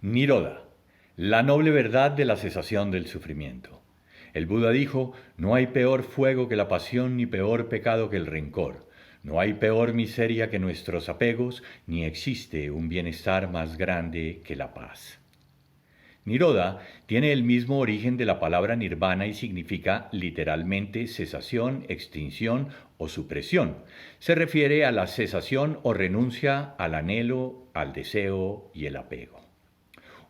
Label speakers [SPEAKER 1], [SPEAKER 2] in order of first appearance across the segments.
[SPEAKER 1] Niroda, la noble verdad de la cesación del sufrimiento. El Buda dijo, no hay peor fuego que la pasión ni peor pecado que el rencor. No hay peor miseria que nuestros apegos, ni existe un bienestar más grande que la paz. Niroda tiene el mismo origen de la palabra nirvana y significa literalmente cesación, extinción o supresión. Se refiere a la cesación o renuncia al anhelo, al deseo y el apego.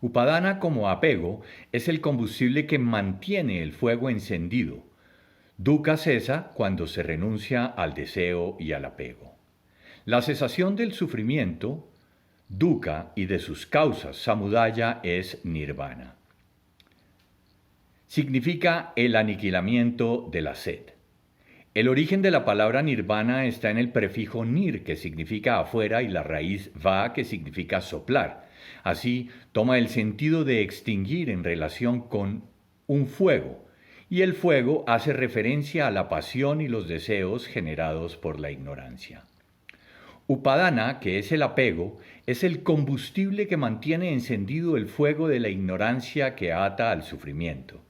[SPEAKER 1] Upadana como apego es el combustible que mantiene el fuego encendido. Dukkha cesa cuando se renuncia al deseo y al apego. La cesación del sufrimiento, dukkha, y de sus causas, samudaya, es nirvana. Significa el aniquilamiento de la sed. El origen de la palabra nirvana está en el prefijo nir, que significa afuera, y la raíz va, que significa soplar. Así, toma el sentido de extinguir en relación con un fuego, y el fuego hace referencia a la pasión y los deseos generados por la ignorancia. Upadana, que es el apego, es el combustible que mantiene encendido el fuego de la ignorancia que ata al sufrimiento.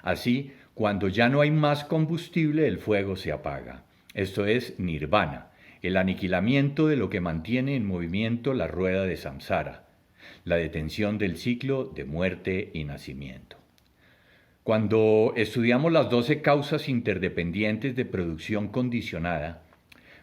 [SPEAKER 1] Así, cuando ya no hay más combustible, el fuego se apaga. Esto es nirvana, el aniquilamiento de lo que mantiene en movimiento la rueda de samsara, la detención del ciclo de muerte y nacimiento. Cuando estudiamos las 12 causas interdependientes de producción condicionada,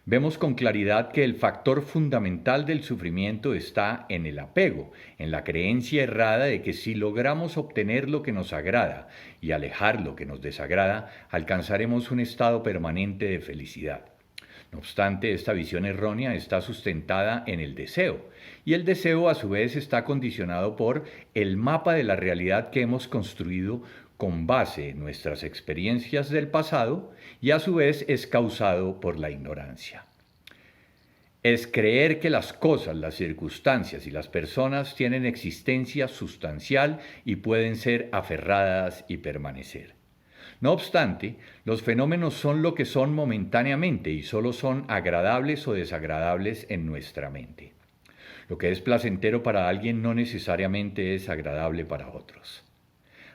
[SPEAKER 1] vemos con claridad que el factor fundamental del sufrimiento está en el apego, en la creencia errada de que si logramos obtener lo que nos agrada y alejar lo que nos desagrada, alcanzaremos un estado permanente de felicidad. No obstante, esta visión errónea está sustentada en el deseo, y el deseo a su vez está condicionado por el mapa de la realidad que hemos construido con base en nuestras experiencias del pasado y a su vez es causado por la ignorancia. Es creer que las cosas, las circunstancias y las personas tienen existencia sustancial y pueden ser aferradas y permanecer. No obstante, los fenómenos son lo que son momentáneamente y solo son agradables o desagradables en nuestra mente. Lo que es placentero para alguien no necesariamente es agradable para otros.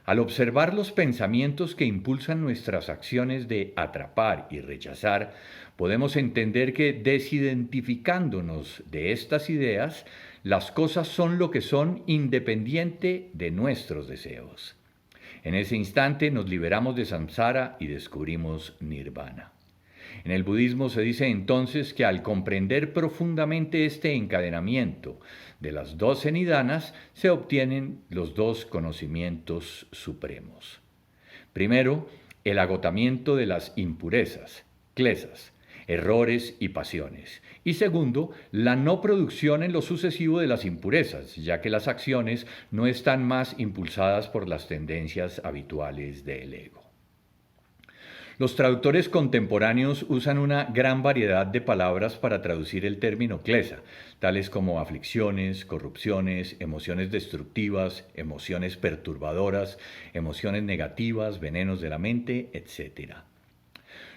[SPEAKER 1] Al observar los pensamientos que impulsan nuestras acciones de atrapar y rechazar, podemos entender que desidentificándonos de estas ideas, las cosas son lo que son independiente de nuestros deseos. En ese instante nos liberamos de samsara y descubrimos nirvana. En el budismo se dice entonces que al comprender profundamente este encadenamiento de las 12 nidanas, se obtienen los dos conocimientos supremos. Primero, el agotamiento de las impurezas, klesas, errores y pasiones. Y segundo, la no producción en lo sucesivo de las impurezas, ya que las acciones no están más impulsadas por las tendencias habituales del ego. Los traductores contemporáneos usan una gran variedad de palabras para traducir el término klesa, tales como aflicciones, corrupciones, emociones destructivas, emociones perturbadoras, emociones negativas, venenos de la mente, etc.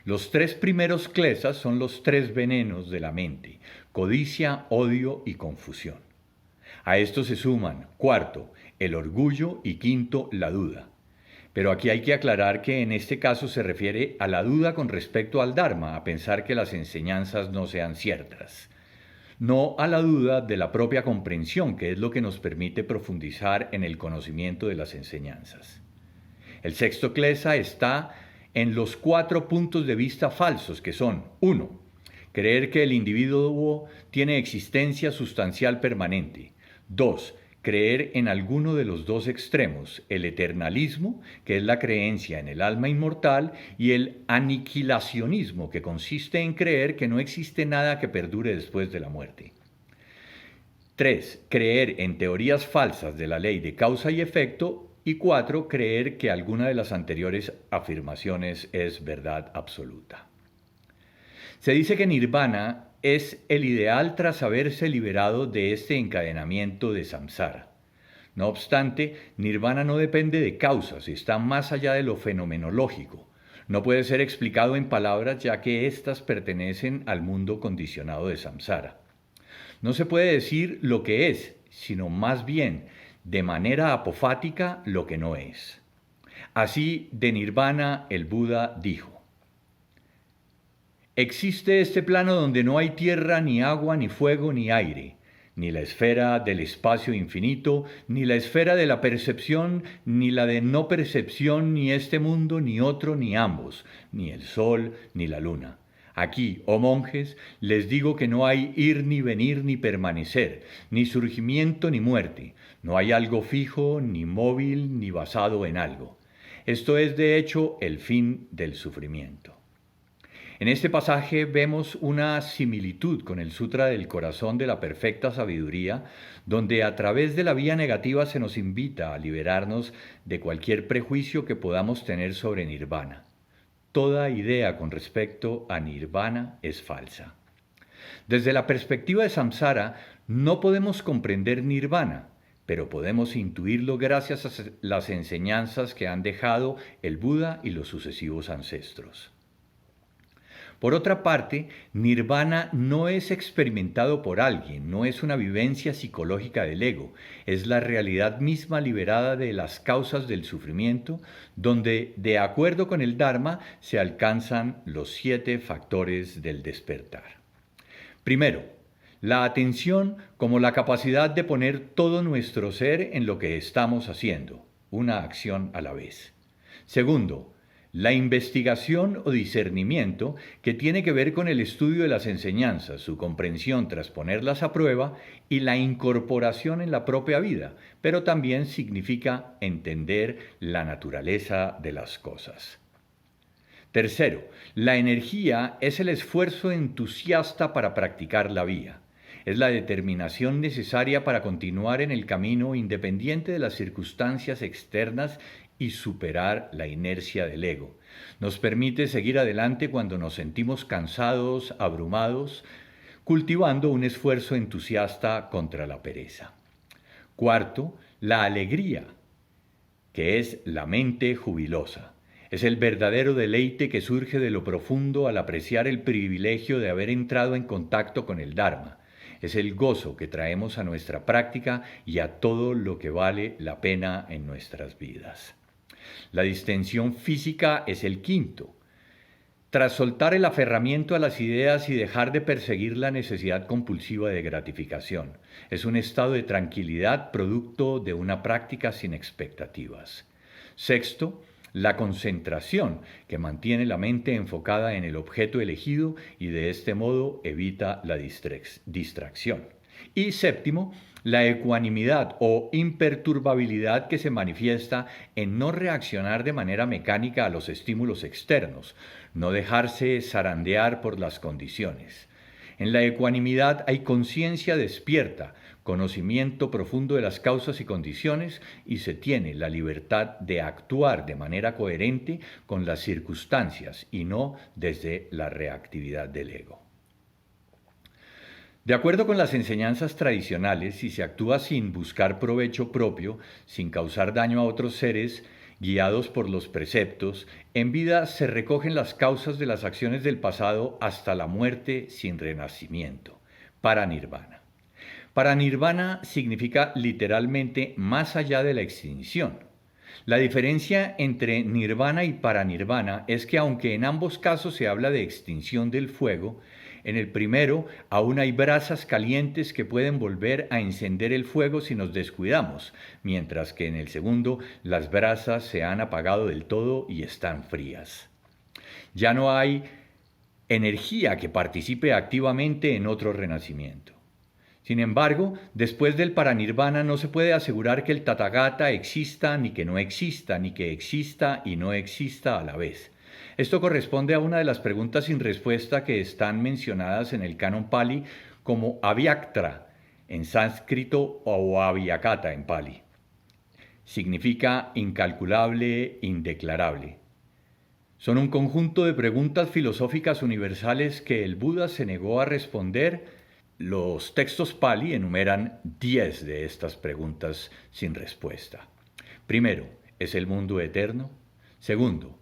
[SPEAKER 1] Los tres primeros klesas son los tres venenos de la mente: codicia, odio y confusión. A esto se suman, cuarto, el orgullo y quinto, la duda. Pero aquí hay que aclarar que en este caso se refiere a la duda con respecto al Dharma, a pensar que las enseñanzas no sean ciertas. No a la duda de la propia comprensión, que es lo que nos permite profundizar en el conocimiento de las enseñanzas. El sexto klesa está en los 4 puntos de vista falsos, que son: 1. Creer que el individuo tiene existencia sustancial permanente. 2. Creer en alguno de los dos extremos, el eternalismo, que es la creencia en el alma inmortal, y el aniquilacionismo, que consiste en creer que no existe nada que perdure después de la muerte. 3. Creer en teorías falsas de la ley de causa y efecto. Y 4. Creer que alguna de las anteriores afirmaciones es verdad absoluta. Se dice que nirvana es el ideal tras haberse liberado de este encadenamiento de samsara. No obstante, nirvana no depende de causas, está más allá de lo fenomenológico. No puede ser explicado en palabras, ya que éstas pertenecen al mundo condicionado de samsara. No se puede decir lo que es, sino más bien de manera apofática lo que no es. Así, de Nirvana, el Buda dijo: existe este plano donde no hay tierra, ni agua, ni fuego, ni aire, ni la esfera del espacio infinito, ni la esfera de la percepción, ni la de no percepción, ni este mundo, ni otro, ni ambos, ni el sol, ni la luna. Aquí, oh monjes, les digo que no hay ir ni venir ni permanecer, ni surgimiento ni muerte, no hay algo fijo, ni móvil, ni basado en algo. Esto es, de hecho, el fin del sufrimiento. En este pasaje vemos una similitud con el Sutra del Corazón de la Perfecta Sabiduría, donde a través de la vía negativa se nos invita a liberarnos de cualquier prejuicio que podamos tener sobre Nirvana. Toda idea con respecto a Nirvana es falsa. Desde la perspectiva de Samsara, no podemos comprender Nirvana, pero podemos intuirlo gracias a las enseñanzas que han dejado el Buda y los sucesivos ancestros. Por otra parte, Nirvana no es experimentado por alguien, no es una vivencia psicológica del ego, es la realidad misma liberada de las causas del sufrimiento, donde, de acuerdo con el Dharma, se alcanzan los 7 factores del despertar. Primero, la atención como la capacidad de poner todo nuestro ser en lo que estamos haciendo, una acción a la vez. Segundo, la investigación o discernimiento, que tiene que ver con el estudio de las enseñanzas, su comprensión tras ponerlas a prueba y la incorporación en la propia vida, pero también significa entender la naturaleza de las cosas. Tercero, la energía es el esfuerzo entusiasta para practicar la vía. Es la determinación necesaria para continuar en el camino independiente de las circunstancias externas y superar la inercia del ego. Nos permite seguir adelante cuando nos sentimos cansados, abrumados, cultivando un esfuerzo entusiasta contra la pereza. Cuarto, la alegría, que es la mente jubilosa. Es el verdadero deleite que surge de lo profundo al apreciar el privilegio de haber entrado en contacto con el Dharma. Es el gozo que traemos a nuestra práctica y a todo lo que vale la pena en nuestras vidas. La distensión física es el quinto. Tras soltar el aferramiento a las ideas y dejar de perseguir la necesidad compulsiva de gratificación, es un estado de tranquilidad producto de una práctica sin expectativas. Sexto, la concentración, que mantiene la mente enfocada en el objeto elegido y de este modo evita la distracción. Y séptimo, la ecuanimidad o imperturbabilidad, que se manifiesta en no reaccionar de manera mecánica a los estímulos externos, no dejarse zarandear por las condiciones. En la ecuanimidad hay conciencia despierta, conocimiento profundo de las causas y condiciones, y se tiene la libertad de actuar de manera coherente con las circunstancias y no desde la reactividad del ego. De acuerdo con las enseñanzas tradicionales, si se actúa sin buscar provecho propio, sin causar daño a otros seres, guiados por los preceptos, en vida se recogen las causas de las acciones del pasado hasta la muerte sin renacimiento, paranirvana. Paranirvana significa literalmente más allá de la extinción. La diferencia entre nirvana y paranirvana es que aunque en ambos casos se habla de extinción del fuego, en el primero aún hay brasas calientes que pueden volver a encender el fuego si nos descuidamos, mientras que en el segundo las brasas se han apagado del todo y están frías. Ya no hay energía que participe activamente en otro renacimiento. Sin embargo, después del paranirvana no se puede asegurar que el Tathagata exista, ni que no exista, ni que exista y no exista a la vez. Esto corresponde a una de las preguntas sin respuesta que están mencionadas en el canon Pali como avyaktra en sánscrito o avyakata en Pali. Significa incalculable, indeclarable. Son un conjunto de preguntas filosóficas universales que el Buda se negó a responder. Los textos Pali enumeran 10 de estas preguntas sin respuesta. Primero, ¿es el mundo eterno? Segundo,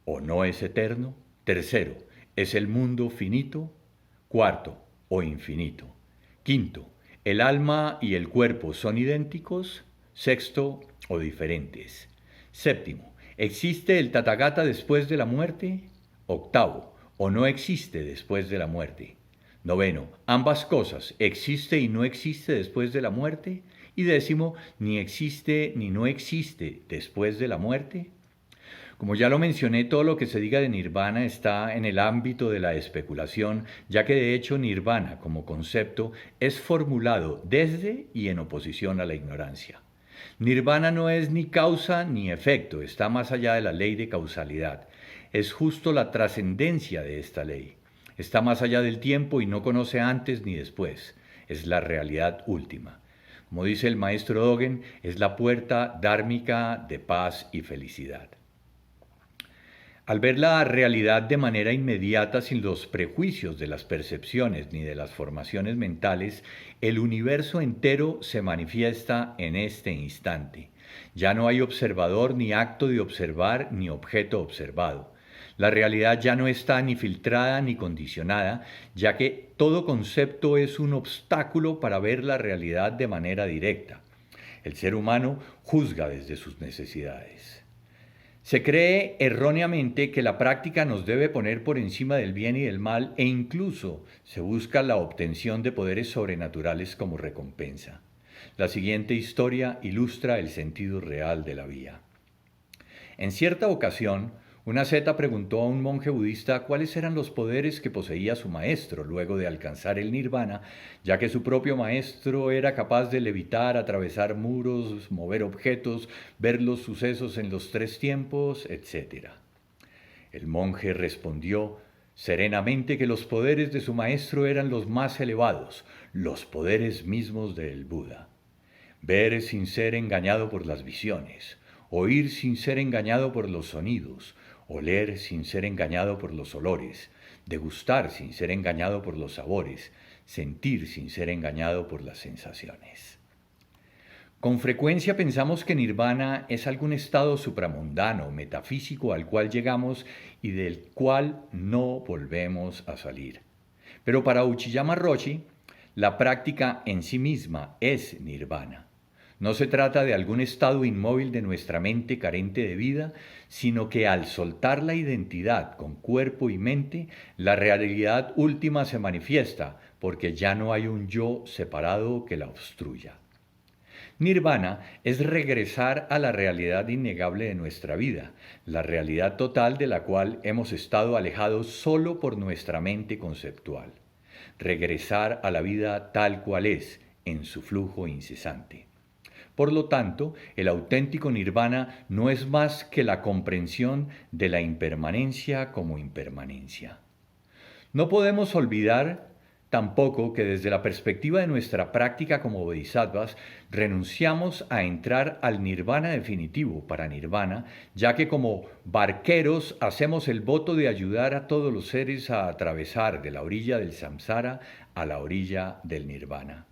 [SPEAKER 1] ¿o no es eterno? Tercero, ¿es el mundo finito? Cuarto, ¿o infinito? Quinto, ¿El alma y el cuerpo son idénticos? Sexto, o diferentes. Séptimo, ¿existe el Tathagata después de la muerte? Octavo, ¿o no existe después de la muerte? Noveno, ambas cosas, ¿existe y no existe después de la muerte? Y décimo, ¿ni existe ni no existe después de la muerte? Como ya lo mencioné, todo lo que se diga de nirvana está en el ámbito de la especulación, ya que de hecho nirvana como concepto es formulado desde y en oposición a la ignorancia. Nirvana no es ni causa ni efecto, está más allá de la ley de causalidad. Es justo la trascendencia de esta ley. Está más allá del tiempo y no conoce antes ni después. Es la realidad última. Como dice el maestro Dogen, es la puerta dármica de paz y felicidad. Al ver la realidad de manera inmediata sin los prejuicios de las percepciones ni de las formaciones mentales, el universo entero se manifiesta en este instante. Ya no hay observador ni acto de observar ni objeto observado. La realidad ya no está ni filtrada ni condicionada, ya que todo concepto es un obstáculo para ver la realidad de manera directa. El ser humano juzga desde sus necesidades. Se cree erróneamente que la práctica nos debe poner por encima del bien y del mal e incluso se busca la obtención de poderes sobrenaturales como recompensa. La siguiente historia ilustra el sentido real de la vía. En cierta ocasión, una seta preguntó a un monje budista cuáles eran los poderes que poseía su maestro luego de alcanzar el nirvana, ya que su propio maestro era capaz de levitar, atravesar muros, mover objetos, ver los sucesos en los tres tiempos, etc. El monje respondió serenamente que los poderes de su maestro eran los más elevados, los poderes mismos del Buda. Ver sin ser engañado por las visiones, oír sin ser engañado por los sonidos, oler sin ser engañado por los olores, degustar sin ser engañado por los sabores, sentir sin ser engañado por las sensaciones. Con frecuencia pensamos que nirvana es algún estado supramundano, metafísico al cual llegamos y del cual no volvemos a salir. Pero para Uchiyama Roshi, la práctica en sí misma es nirvana. No se trata de algún estado inmóvil de nuestra mente carente de vida, sino que al soltar la identidad con cuerpo y mente, la realidad última se manifiesta, porque ya no hay un yo separado que la obstruya. Nirvana es regresar a la realidad innegable de nuestra vida, la realidad total de la cual hemos estado alejados solo por nuestra mente conceptual. Regresar a la vida tal cual es, en su flujo incesante. Por lo tanto, el auténtico nirvana no es más que la comprensión de la impermanencia como impermanencia. No podemos olvidar tampoco que desde la perspectiva de nuestra práctica como bodhisattvas, renunciamos a entrar al nirvana definitivo para nirvana, ya que como barqueros hacemos el voto de ayudar a todos los seres a atravesar de la orilla del samsara a la orilla del nirvana.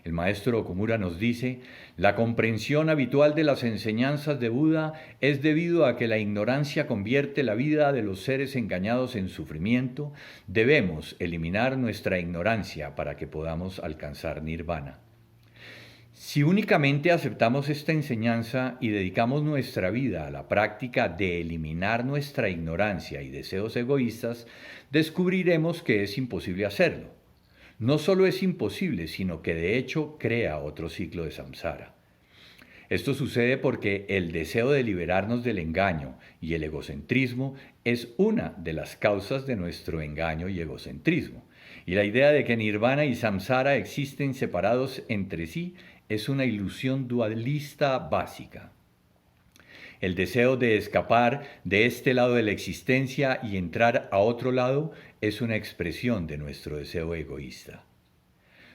[SPEAKER 1] El maestro Okumura nos dice, la comprensión habitual de las enseñanzas de Buda es debido a que la ignorancia convierte la vida de los seres engañados en sufrimiento. Debemos eliminar nuestra ignorancia para que podamos alcanzar nirvana. Si únicamente aceptamos esta enseñanza y dedicamos nuestra vida a la práctica de eliminar nuestra ignorancia y deseos egoístas, descubriremos que es imposible hacerlo. No solo es imposible, sino que de hecho crea otro ciclo de samsara. Esto sucede porque el deseo de liberarnos del engaño y el egocentrismo es una de las causas de nuestro engaño y egocentrismo. Y la idea de que nirvana y samsara existen separados entre sí es una ilusión dualista básica. El deseo de escapar de este lado de la existencia y entrar a otro lado es una expresión de nuestro deseo egoísta.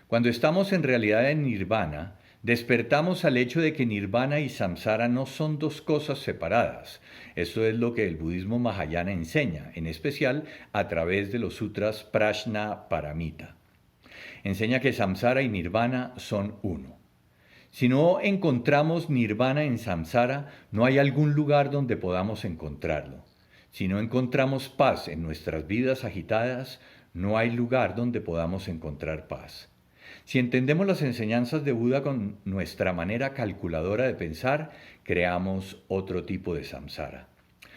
[SPEAKER 1] Cuando estamos en realidad en nirvana, despertamos al hecho de que nirvana y samsara no son dos cosas separadas. Esto es lo que el budismo mahayana enseña, en especial a través de los sutras Prajna Paramita. Enseña que samsara y nirvana son uno. Si no encontramos nirvana en samsara, no hay algún lugar donde podamos encontrarlo. Si no encontramos paz en nuestras vidas agitadas, no hay lugar donde podamos encontrar paz. Si entendemos las enseñanzas de Buda con nuestra manera calculadora de pensar, creamos otro tipo de samsara.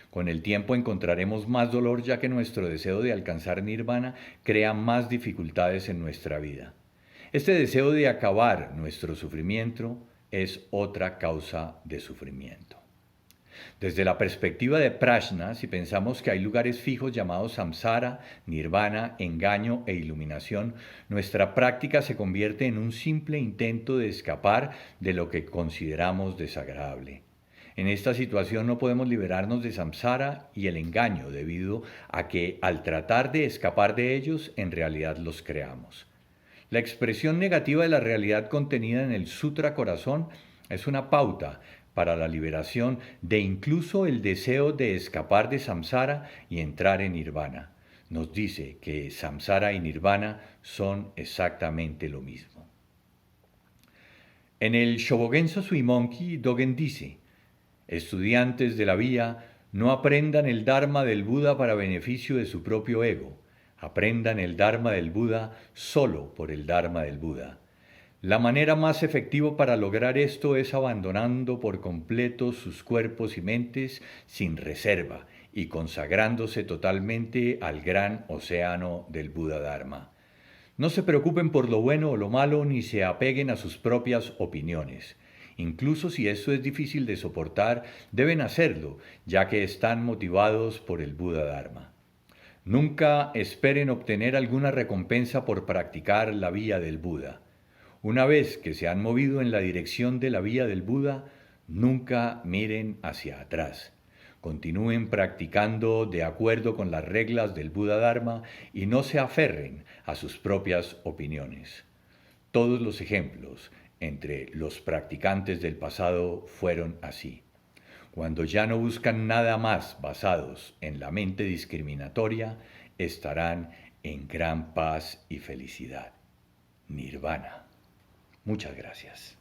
[SPEAKER 1] Con el tiempo encontraremos más dolor ya que nuestro deseo de alcanzar nirvana crea más dificultades en nuestra vida. Este deseo de acabar nuestro sufrimiento es otra causa de sufrimiento. Desde la perspectiva de Prajna, si pensamos que hay lugares fijos llamados samsara, nirvana, engaño e iluminación, nuestra práctica se convierte en un simple intento de escapar de lo que consideramos desagradable. En esta situación no podemos liberarnos de samsara y el engaño debido a que al tratar de escapar de ellos en realidad los creamos. La expresión negativa de la realidad contenida en el Sutra Corazón es una pauta para la liberación de incluso el deseo de escapar de samsara y entrar en nirvana. Nos dice que samsara y nirvana son exactamente lo mismo. En el Shobogenzo Suimonki, Dogen dice: estudiantes de la vía, no aprendan el Dharma del Buda para beneficio de su propio ego. Aprendan el Dharma del Buda solo por el Dharma del Buda. La manera más efectiva para lograr esto es abandonando por completo sus cuerpos y mentes sin reserva y consagrándose totalmente al gran océano del Buda Dharma. No se preocupen por lo bueno o lo malo ni se apeguen a sus propias opiniones. Incluso si esto es difícil de soportar, deben hacerlo, ya que están motivados por el Buda Dharma. Nunca esperen obtener alguna recompensa por practicar la vía del Buda. Una vez que se han movido en la dirección de la vía del Buda, nunca miren hacia atrás. Continúen practicando de acuerdo con las reglas del Buda Dharma y no se aferren a sus propias opiniones. Todos los ejemplos entre los practicantes del pasado fueron así. Cuando ya no buscan nada más basados en la mente discriminatoria, estarán en gran paz y felicidad. Nirvana. Muchas gracias.